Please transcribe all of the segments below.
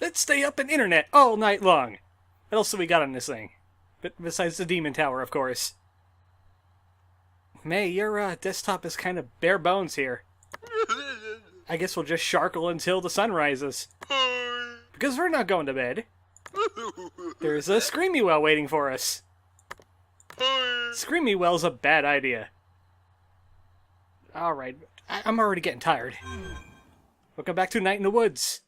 Let's stay up in internet all night long. What else do we got on this thing? But besides the demon tower, of course. May, your desktop is kind of bare bones here. I guess we'll just sharkle until the sun rises. Because we're not going to bed. There's a Screamy Well waiting for us. Screamy Well's a bad idea. Alright, I'm already getting tired. Welcome back to Night in the Woods.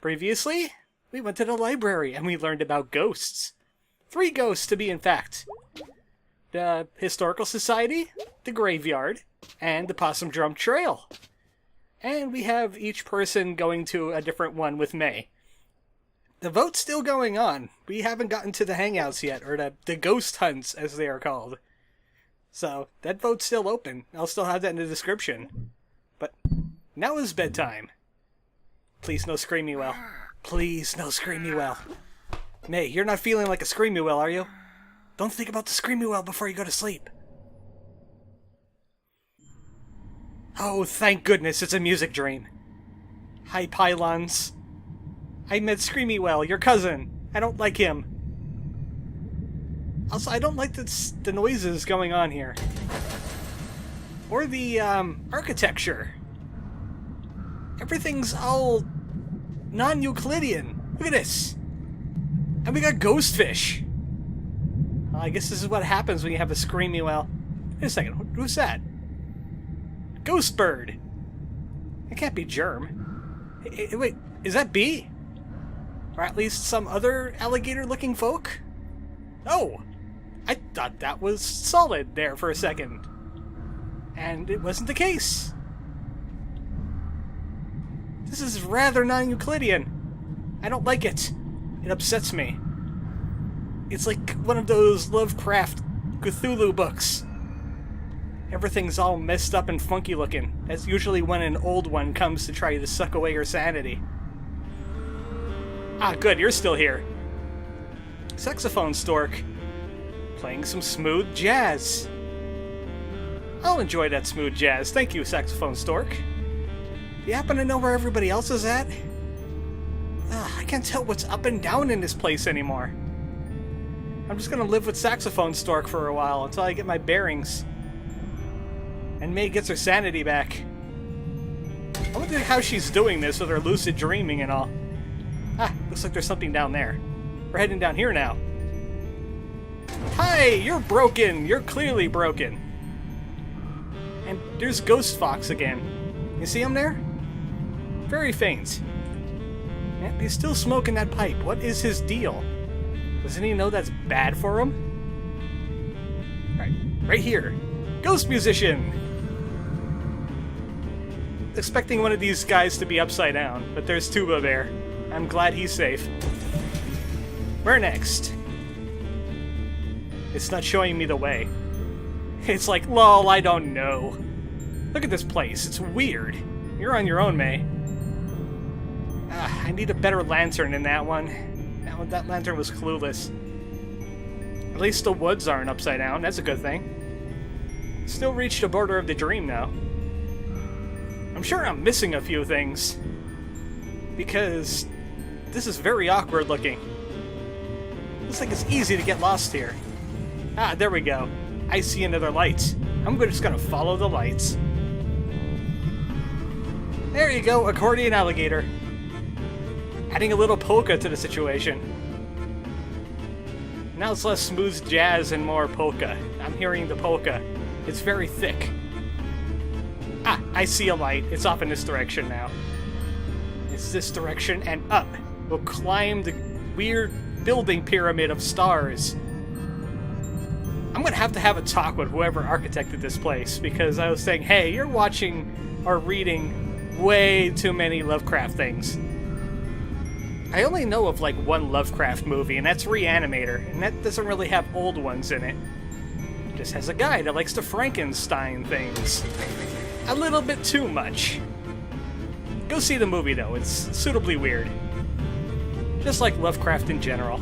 Previously, we went to the library and we learned about ghosts. 3 ghosts, to be in fact. The Historical Society, the Graveyard, and the Possum Drum Trail. And we have each person going to a different one with May. The vote's still going on. We haven't gotten to the Hangouts yet, or the ghost hunts, as they are called. So, that vote's still open. I'll still have that in the description. But now is bedtime. Please no Screamy Well. Please no Screamy Well. May, you're not feeling like a Screamy Well, are you? Don't think about the Screamy Well before you go to sleep. Oh, thank goodness it's a music dream. Hi, Pylons. I met Screamy Well, your cousin. I don't like him. Also, I don't like the noises going on here. Or the, architecture. Everything's all non-euclidean. Look at this. And we got ghost fish. Well, I guess this is what happens when you have a Screamy Well. Wait a second, who's that? Ghost bird. It can't be Germ. Wait, is that Bee? Or at least some other alligator-looking folk? Oh! I thought that was Solid there for a second. And it wasn't the case. This is rather non-Euclidean. I don't like it. It upsets me. It's like one of those Lovecraft Cthulhu books. Everything's all messed up and funky looking. That's usually when an old one comes to try to suck away your sanity. Ah, good, you're still here. Saxophone Stork. Playing some smooth jazz. I'll enjoy that smooth jazz. Thank you, Saxophone Stork. Do you happen to know where everybody else is at? I can't tell what's up and down in this place anymore. I'm just gonna live with Saxophone Stork for a while until I get my bearings. And May gets her sanity back. I wonder how she's doing this with her lucid dreaming and all. Ah, looks like there's something down there. We're heading down here now. Hi, you're broken. You're clearly broken. And there's Ghost Fox again. You see him there? Very faint. And he's still smoking that pipe. What is his deal? Doesn't he know that's bad for him? Right here. Ghost Musician! Expecting one of these guys to be upside down, but there's Tuba Bear. I'm glad he's safe. Where next? It's not showing me the way. It's like, lol, I don't know. Look at this place, it's weird. You're on your own, May. I need a better lantern than that one. That lantern was clueless. At least the woods aren't upside down, that's a good thing. Still reached the border of the dream now. I'm sure I'm missing a few things. Because this is very awkward looking. Looks like it's easy to get lost here. Ah, there we go. I see another light. I'm just gonna follow the lights. There you go, accordion alligator. Adding a little polka to the situation. Now it's less smooth jazz and more polka. I'm hearing the polka. It's very thick. Ah, I see a light. It's off in this direction now. It's this direction and up. We'll climb the weird building pyramid of stars. I'm gonna have to have a talk with whoever architected this place, because I was saying, hey, you're watching or reading way too many Lovecraft things. I only know of like one Lovecraft movie, and that's Reanimator, and that doesn't really have old ones in it. It just has a guy that likes to Frankenstein things. A little bit too much. Go see the movie though, it's suitably weird. Just like Lovecraft in general.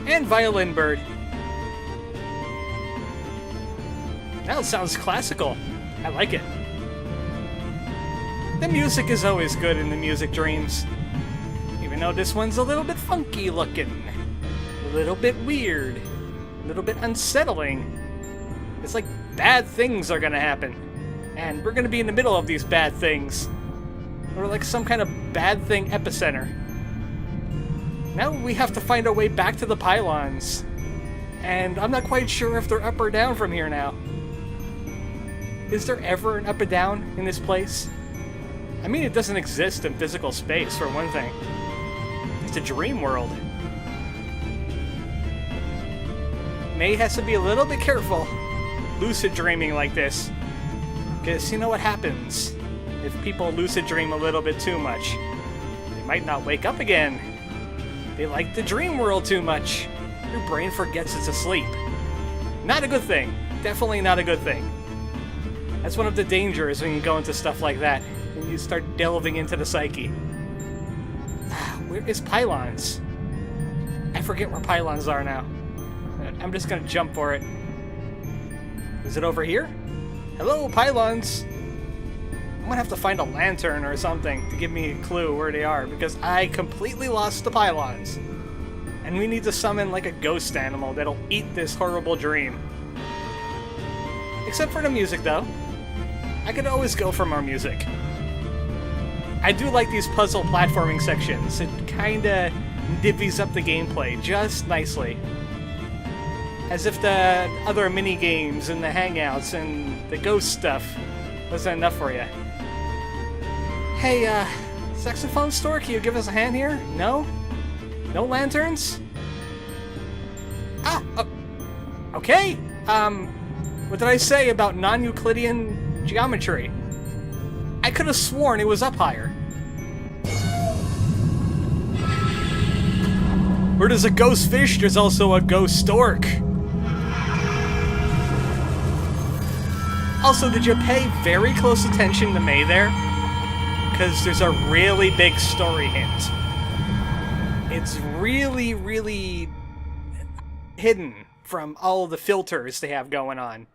And Violin Bird. Now it sounds classical. I like it. The music is always good in the music dreams. Even though this one's a little bit funky looking. A little bit weird. A little bit unsettling. It's like bad things are gonna happen. And we're gonna be in the middle of these bad things. We're like some kind of bad thing epicenter. Now we have to find our way back to the pylons. And I'm not quite sure if they're up or down from here now. Is there ever an up or down in this place? I mean, it doesn't exist in physical space, for one thing. It's a dream world. May has to be a little bit careful lucid dreaming like this. Because you know what happens if people lucid dream a little bit too much. They might not wake up again. They like the dream world too much. Your brain forgets it's asleep. Not a good thing. Definitely not a good thing. That's one of the dangers when you go into stuff like that. When you start delving into the psyche. Where is pylons? I forget where pylons are now. I'm just gonna jump for it. Is it over here? Hello, pylons! I'm gonna have to find a lantern or something to give me a clue where they are, because I completely lost the pylons. And we need to summon like a ghost animal that'll eat this horrible dream. Except for the music, though. I could always go for more music. I do like these puzzle platforming sections. It kinda divvies up the gameplay just nicely. As if the other mini-games and the Hangouts and the ghost stuff wasn't enough for you. Hey, saxophone store, can you give us a hand here? No? No lanterns? Okay. What did I say about non-euclidean geometry? I could have sworn it was up higher. Where there's a ghost fish, there's also a ghost stork. Also, did you pay very close attention to May there? Because there's a really big story hint. It's really, really hidden from all the filters they have going on.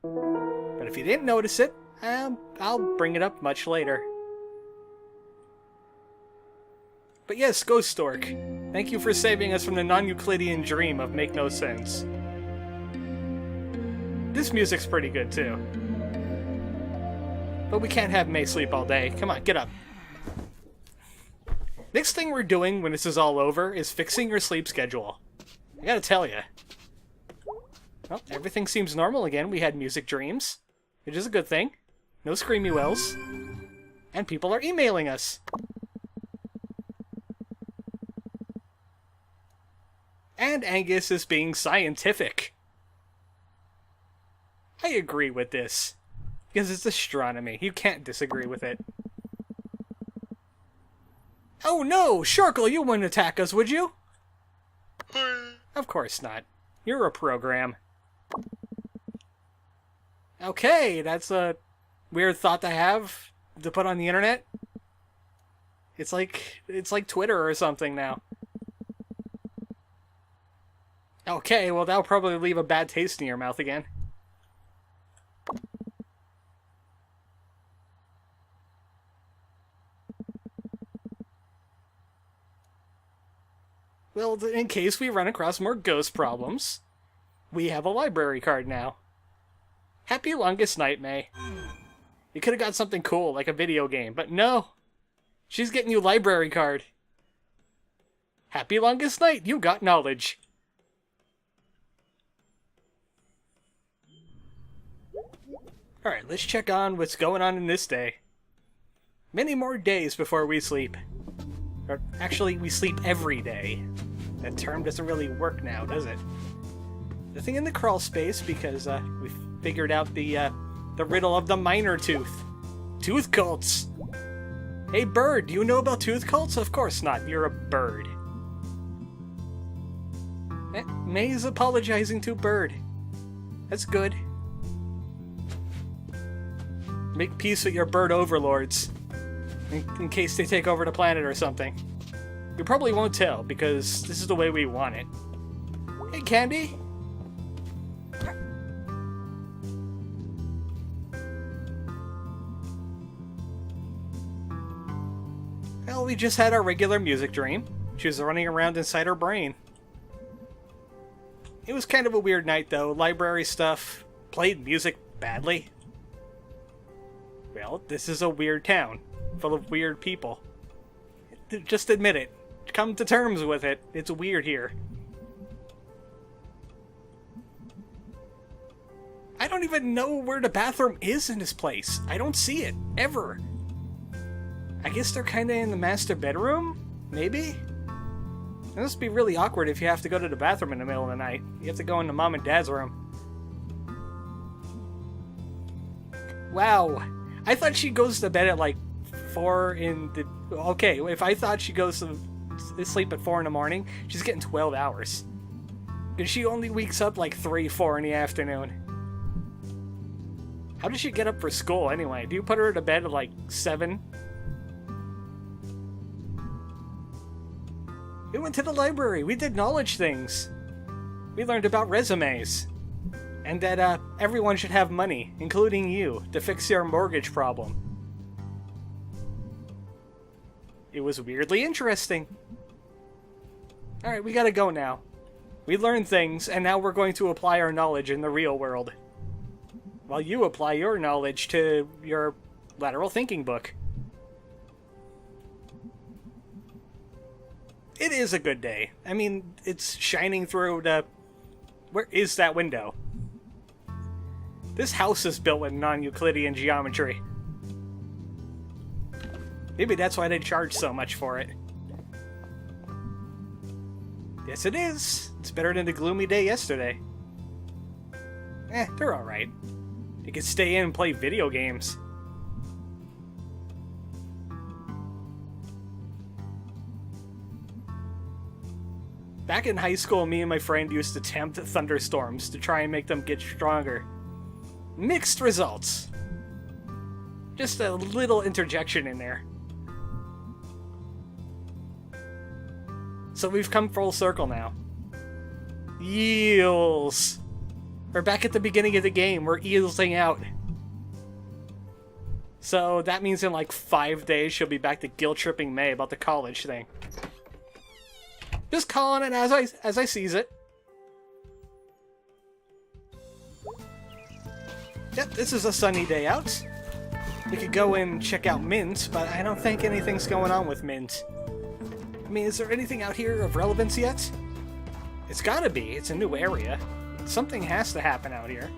But if you didn't notice it, I'll bring it up much later. But yes, Ghost Stork, thank you for saving us from the non-Euclidean dream of make no sense. This music's pretty good too. But we can't have May sleep all day. Come on, get up. Next thing we're doing when this is all over is fixing your sleep schedule. I gotta tell ya. Well, everything seems normal again. We had music dreams, which is a good thing. No screamy wells. And people are emailing us. And Angus is being scientific. I agree with this. Because it's astronomy. You can't disagree with it. Oh no! Sharkle, you wouldn't attack us, would you? Of course not. You're a program. Okay, that's a weird thought to have to put on the internet. It's like Twitter or something now. Okay, well that'll probably leave a bad taste in your mouth again. Well, in case we run across more ghost problems, we have a library card now. Happy longest night, May. You could have got something cool, like a video game, but no. She's getting you library card. Happy longest night, you got knowledge. Alright, let's check on what's going on in this day. Many more days before we sleep. Or actually, we sleep every day. That term doesn't really work now, does it? Nothing in the crawl space because we figured out the riddle of the minor tooth. Tooth cults! Hey bird, do you know about tooth cults? Of course not, you're a bird. May's apologizing to Bird. That's good. Make peace with your bird overlords. In case they take over the planet or something. You probably won't tell, because this is the way we want it. Hey, Candy! Well, we just had our regular music dream. She was running around inside her brain. It was kind of a weird night, though. Library stuff. Played music badly. Well, this is a weird town. Full of weird people. Just admit it. Come to terms with it. It's weird here. I don't even know where the bathroom is in this place. I don't see it. Ever. I guess they're kinda in the master bedroom? Maybe? It must be really awkward if you have to go to the bathroom in the middle of the night. You have to go into Mom and Dad's room. Wow. I thought she goes to bed at like 4 in the... Okay, if I thought she goes to sleep at 4 in the morning, she's getting 12 hours. Because she only wakes up like 3, 4 in the afternoon. How does she get up for school anyway? Do you put her to bed at like 7? We went to the library. We did knowledge things. We learned about resumes. And that everyone should have money, including you, to fix your mortgage problem. It was weirdly interesting. Alright, we gotta go now. We learned things, and now we're going to apply our knowledge in the real world. While you apply your knowledge to your lateral thinking book. It is a good day. I mean, it's shining through the... Where is that window? This house is built with non-euclidean geometry. Maybe that's why they charge so much for it. Yes, it is. It's better than the gloomy day yesterday. They're alright. You can stay in and play video games. Back in high school, me and my friend used to tempt thunderstorms to try and make them get stronger. Mixed results. Just a little interjection in there. So we've come full circle now. Eels. We're back at the beginning of the game. We're eelsing out. So that means in like 5 days she'll be back to guilt-tripping May about the college thing. Just calling it as I sees it. Yep, this is a sunny day out. We could go and check out Mint, but I don't think anything's going on with Mint. I mean, is there anything out here of relevance yet? It's gotta be. It's a new area. Something has to happen out here.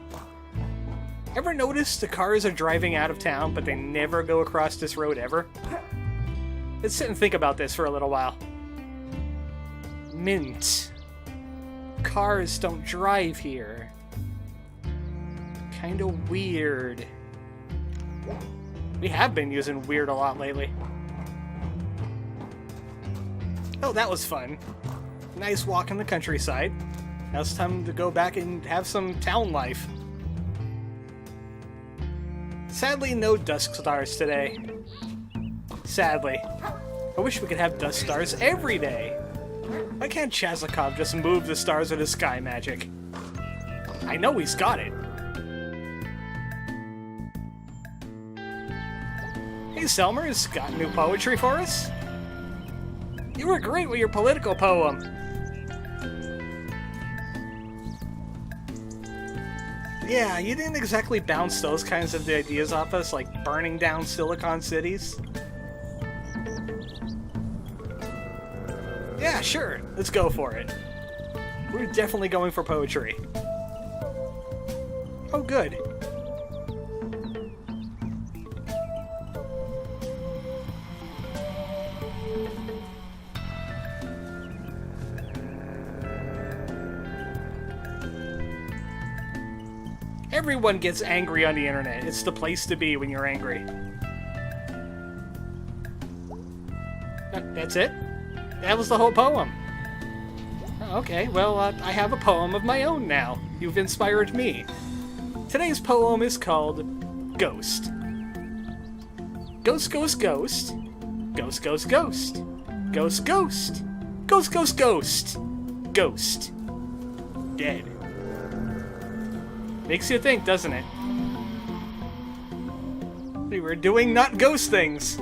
Ever notice the cars are driving out of town, but they never go across this road ever? Let's sit and think about this for a little while. Mint. Cars don't drive here. Kinda weird. We have been using weird a lot lately. Oh, that was fun. Nice walk in the countryside. Now it's time to go back and have some town life. Sadly, no dusk stars today. Sadly. I wish we could have dusk stars every day. Why can't Chazakov just move the stars with his sky magic? I know he's got it. Hey, Selmer's got new poetry for us? You were great with your political poem. Yeah, you didn't exactly bounce those kinds of ideas off us, like burning down Silicon cities. Yeah, sure. Let's go for it. We're definitely going for poetry. Oh, good. Everyone gets angry on the internet. It's the place to be when you're angry. That's it? That was the whole poem. Okay, well, I have a poem of my own now. You've inspired me. Today's poem is called Ghost. Ghost, ghost, ghost. Ghost, ghost, ghost. Ghost, ghost. Ghost, ghost, ghost. Ghost. Dead. Makes you think, doesn't it? We were doing not ghost things.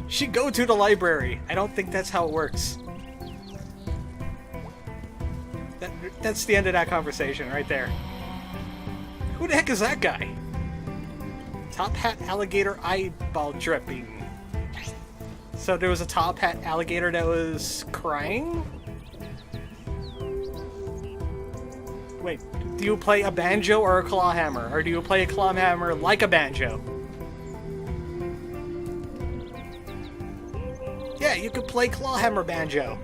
She go to the library. I don't think that's how it works. That's the end of that conversation right there. Who the heck is that guy? Top hat alligator eyeball dripping. So there was a top hat alligator that was crying? Wait, do you play a banjo or a claw hammer? Or do you play a claw hammer like a banjo? Yeah, you could play clawhammer banjo.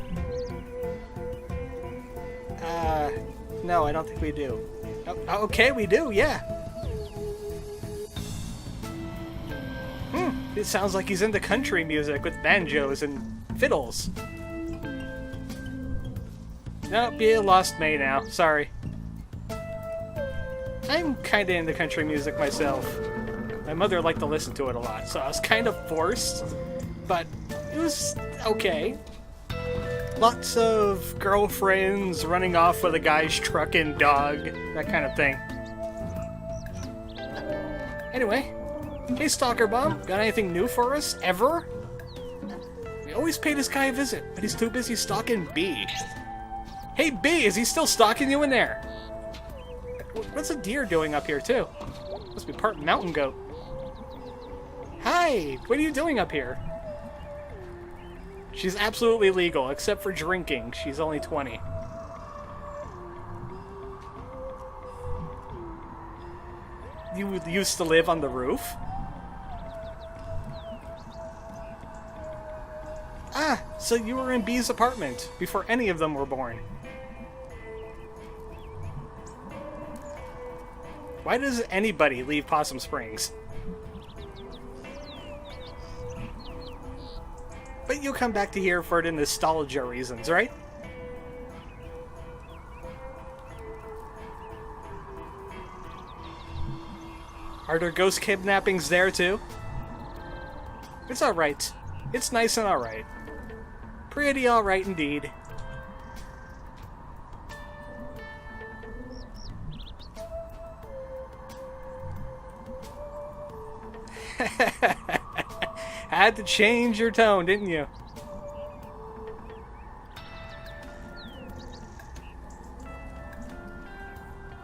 No, I don't think we do. Oh, okay, we do, yeah. It sounds like he's into country music with banjos and fiddles. Nope, you lost me now. Sorry. I'm kinda into country music myself. My mother liked to listen to it a lot, so I was kind of forced, but it was okay. Lots of girlfriends running off with a guy's truck and dog, that kind of thing. Anyway, hey Stalker Bomb, got anything new for us, ever? We always pay this guy a visit, but he's too busy stalking B. Hey B, is he still stalking you in there? What's a deer doing up here too? Must be part mountain goat. Hi, what are you doing up here? She's absolutely legal, except for drinking. She's only 20. You used to live on the roof? Ah, so you were in B's apartment before any of them were born. Why does anybody leave Possum Springs? But you'll come back to here for the nostalgia reasons, right? Are there ghost kidnappings there too? It's alright. It's nice and alright. Pretty alright indeed. Had to change your tone, didn't you?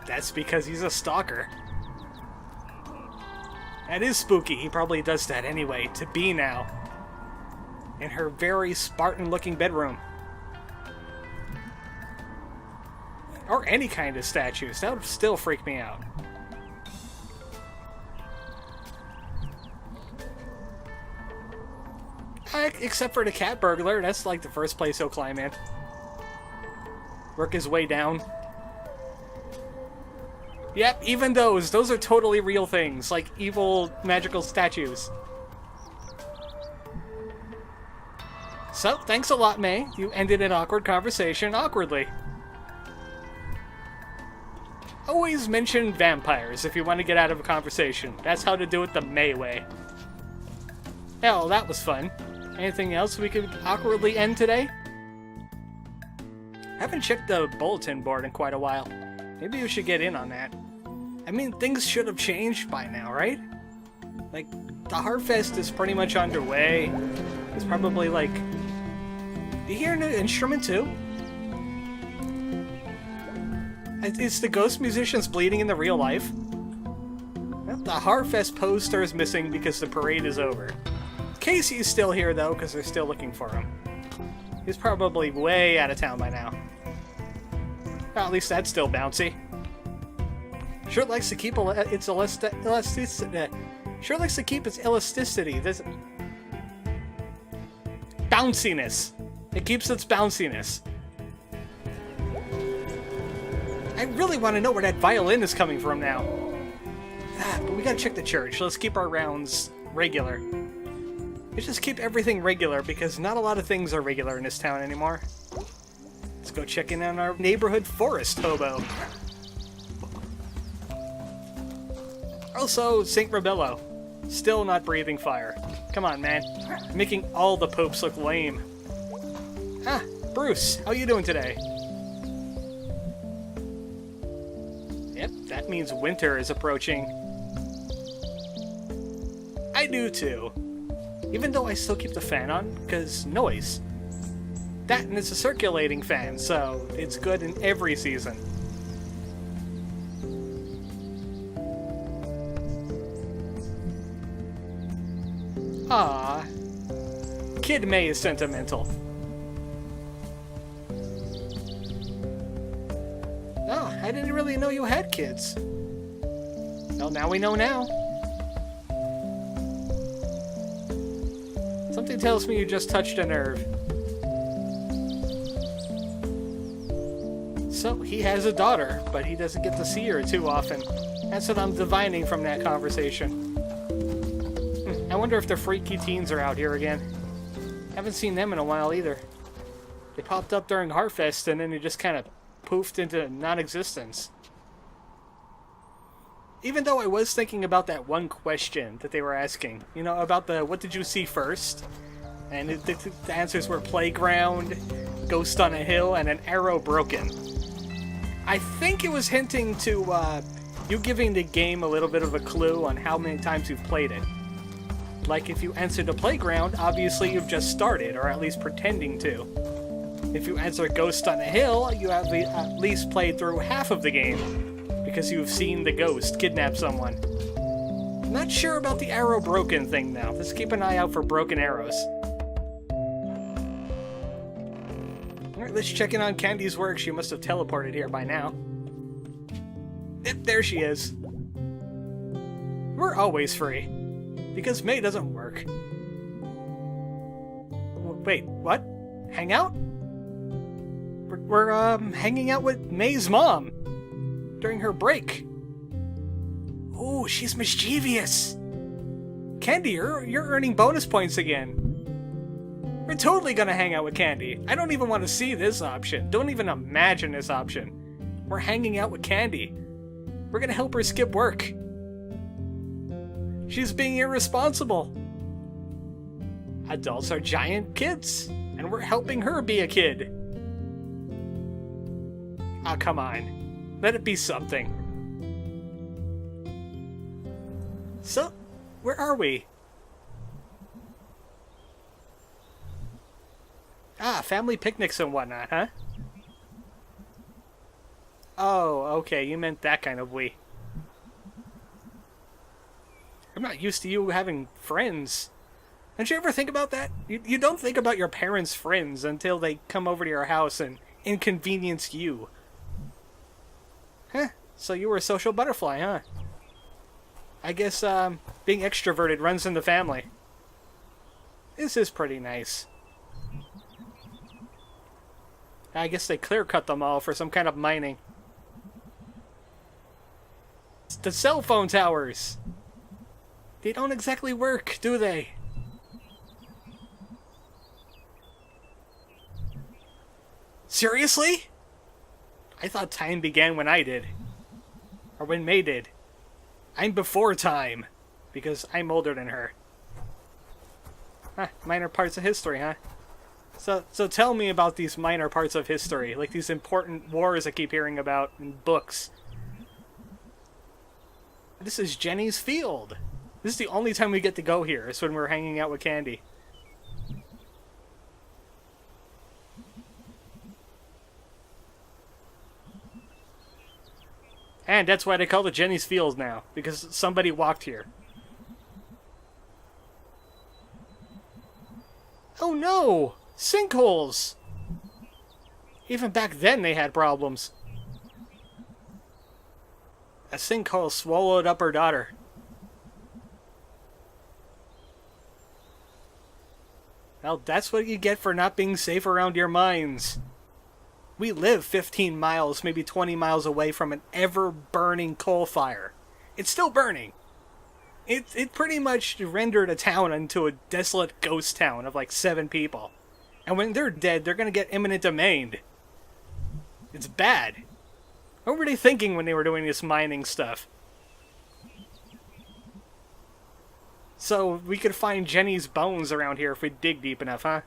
That's because he's a stalker. That is spooky. He probably does that anyway, to B now. In her very Spartan-looking bedroom. Or any kind of statues. That would still freak me out. Except for the cat burglar, that's like the first place he'll climb in. Work his way down. Yep, even those are totally real things, like evil magical statues. So, thanks a lot, May. You ended an awkward conversation awkwardly. Always mention vampires if you want to get out of a conversation. That's how to do it the May way. Hell, that was fun. Anything else we could awkwardly end today? Haven't checked the bulletin board in quite a while. Maybe we should get in on that. I mean, things should have changed by now, right? Like, the Harfest is pretty much underway. It's probably like... Do you hear an instrument too? Is the ghost musicians bleeding in the real life? Well, the Harfest poster is missing because the parade is over. Casey's still here, though, because they're still looking for him. He's probably way out of town by now. Well, at least that's still bouncy. Sure likes to keep its elasticity. Sure likes to keep its elasticity. This bounciness. It keeps its bounciness. I really want to know where that violin is coming from now. But we gotta check the church. Let's keep our rounds regular. Let's just keep everything regular, because not a lot of things are regular in this town anymore. Let's go check in on our neighborhood forest hobo. Also, St. Rebello. Still not breathing fire. Come on, man. You're making all the popes look lame. Ah, Bruce, how you doing today? Yep, that means winter is approaching. I do too. Even though I still keep the fan on, because noise. That, and it's a circulating fan, so it's good in every season. Ah, Kid May is sentimental. Oh, I didn't really know you had kids. Well, now we know now. Something tells me you just touched a nerve. So, he has a daughter, but he doesn't get to see her too often. That's what I'm divining from that conversation. I wonder if the freaky teens are out here again. Haven't seen them in a while either. They popped up during Heartfest and then they just kind of poofed into non-existence. Even though I was thinking about that one question that they were asking, you know, about the what did you see first? And the answers were playground, ghost on a hill, and an arrow broken. I think it was hinting to you giving the game a little bit of a clue on how many times you've played it. Like if you answered a playground, obviously you've just started, or at least pretending to. If you answer ghost on a hill, you have at least played through half of the game, because you've seen the ghost kidnap someone. I'm not sure about the arrow broken thing now. Let's keep an eye out for broken arrows. Alright, let's check in on Candy's work. She must have teleported here by now. Yep, there she is. We're always free. Because May doesn't work. Wait, what? Hang out? We're hanging out with May's mom. During her break. Oh, she's mischievous. Candy, you're earning bonus points again. We're totally gonna hang out with Candy. I don't even want to see this option. Don't even imagine this option. We're hanging out with Candy. We're gonna help her skip work. She's being irresponsible. Adults are giant kids, and we're helping her be a kid. Ah, come on. Let it be something. So, where are we? Ah, family picnics and whatnot, huh? Oh, okay, you meant that kind of we. I'm not used to you having friends. Don't you ever think about that? You don't think about your parents' friends until they come over to your house and inconvenience you. Huh, so you were a social butterfly, huh? I guess, being extroverted runs in the family. This is pretty nice. I guess they clear-cut them all for some kind of mining. It's the cell phone towers! They don't exactly work, do they? Seriously? I thought time began when I did. Or when May did. I'm before time. Because I'm older than her. Huh, minor parts of history, huh? So tell me about these minor parts of history. Like these important wars I keep hearing about in books. This is Jenny's field. This is the only time we get to go here. Is when we're hanging out with Candy. And that's why they call it Jenny's Field now, because somebody walked here. Oh no! Sinkholes! Even back then they had problems. A sinkhole swallowed up her daughter. Well, that's what you get for not being safe around your mines. We live 15 miles, maybe 20 miles away from an ever-burning coal fire. It's still burning. It pretty much rendered a town into a desolate ghost town of like 7 people. And when they're dead, they're gonna get eminent domain. It's bad. What were they thinking when they were doing this mining stuff? So, we could find Jenny's bones around here if we dig deep enough, huh?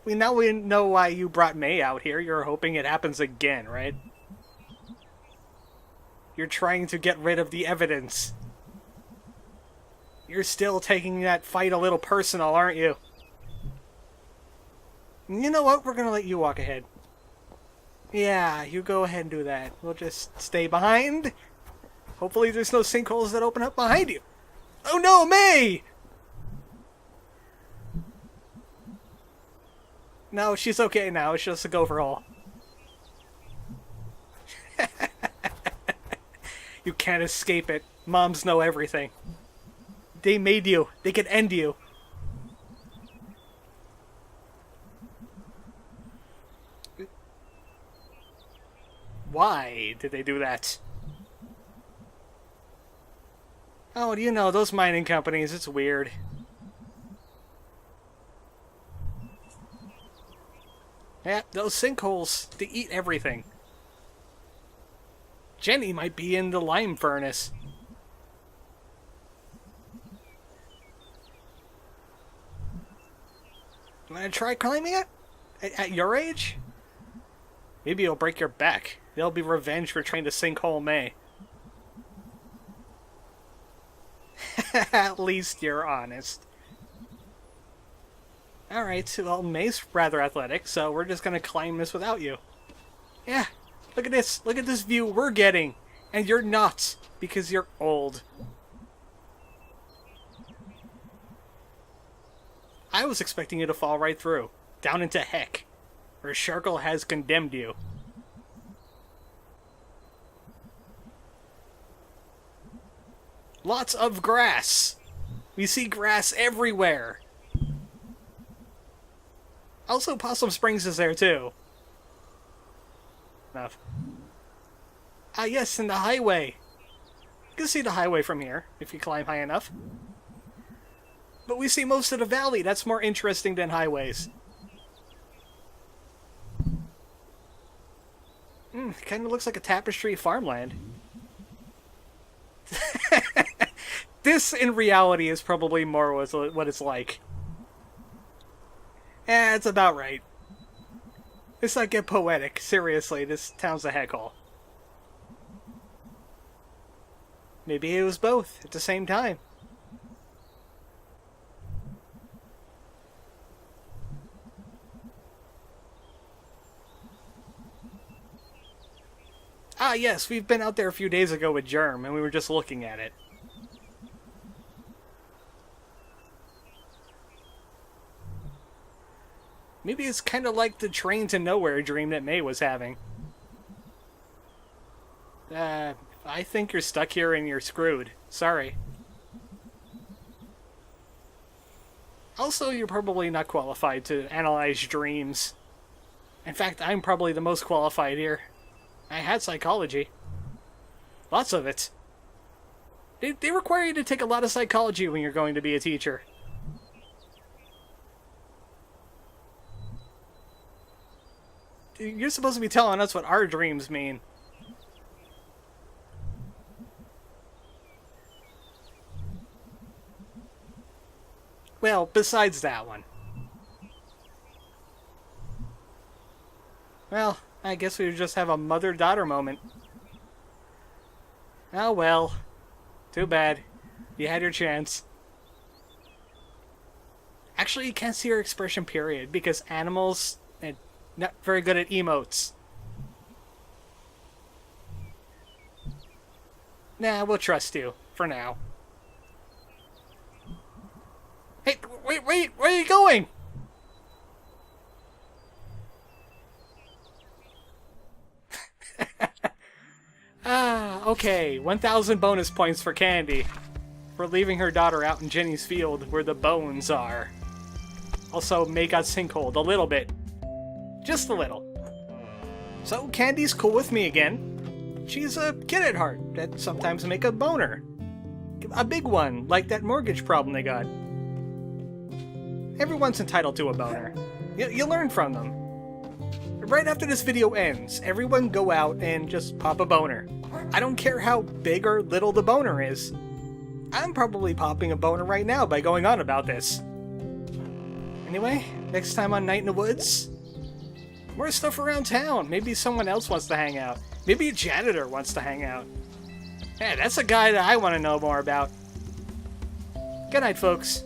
Now we know why you brought May out here. You're hoping it happens again, right? You're trying to get rid of the evidence. You're still taking that fight a little personal, aren't you? You know what? We're gonna let you walk ahead. Yeah, you go ahead and do that. We'll just stay behind. Hopefully there's no sinkholes that open up behind you. Oh no, May! No, she's okay now. It's just a gopher hole. You can't escape it. Moms know everything. They made you. They could end you. Why did they do that? Oh, you know, those mining companies, it's weird. Yeah, those sinkholes, they eat everything. Jenny might be in the lime furnace. You wanna try climbing it? At your age? Maybe you'll break your back. There'll be revenge for trying to sinkhole May. At least you're honest. Alright, well, May's rather athletic, so we're just gonna climb this without you. Yeah, look at this. Look at this view we're getting. And you're not, because you're old. I was expecting you to fall right through. Down into heck. Where Sharkle has condemned you. Lots of grass. We see grass everywhere. Also, Possum Springs is there too. Enough. Ah yes, and the highway. You can see the highway from here, if you climb high enough. But we see most of the valley. That's more interesting than highways. Kind of looks like a tapestry farmland. This, in reality, is probably more what it's like. It's about right. Let's not get poetic. Seriously, this town's a heckhole. Maybe it was both at the same time. Ah, yes, we've been out there a few days ago with Germ, and we were just looking at it. Maybe it's kind of like the train to nowhere dream that May was having. I think you're stuck here and you're screwed. Sorry. Also, you're probably not qualified to analyze dreams. In fact, I'm probably the most qualified here. I had psychology. Lots of it. They require you to take a lot of psychology when you're going to be a teacher. You're supposed to be telling us what our dreams mean. Well, besides that one. Well, I guess we just have a mother-daughter moment. Oh well. Too bad. You had your chance. Actually, you can't see her expression, period, because animals are not very good at emotes. Nah, we'll trust you, for now. Hey, wait, where are you going? Okay, 1,000 bonus points for Candy. For leaving her daughter out in Jenny's field where the bones are. Also, May got sinkholed a little bit. Just a little. So, Candy's cool with me again. She's a kid at heart that sometimes make a boner. A big one, like that mortgage problem they got. Everyone's entitled to a boner. You learn from them. Right after this video ends, everyone go out and just pop a boner. I don't care how big or little the boner is. I'm probably popping a boner right now by going on about this. Anyway, next time on Night in the Woods, more stuff around town. Maybe someone else wants to hang out. Maybe a janitor wants to hang out. Yeah, that's a guy that I want to know more about. Good night, folks.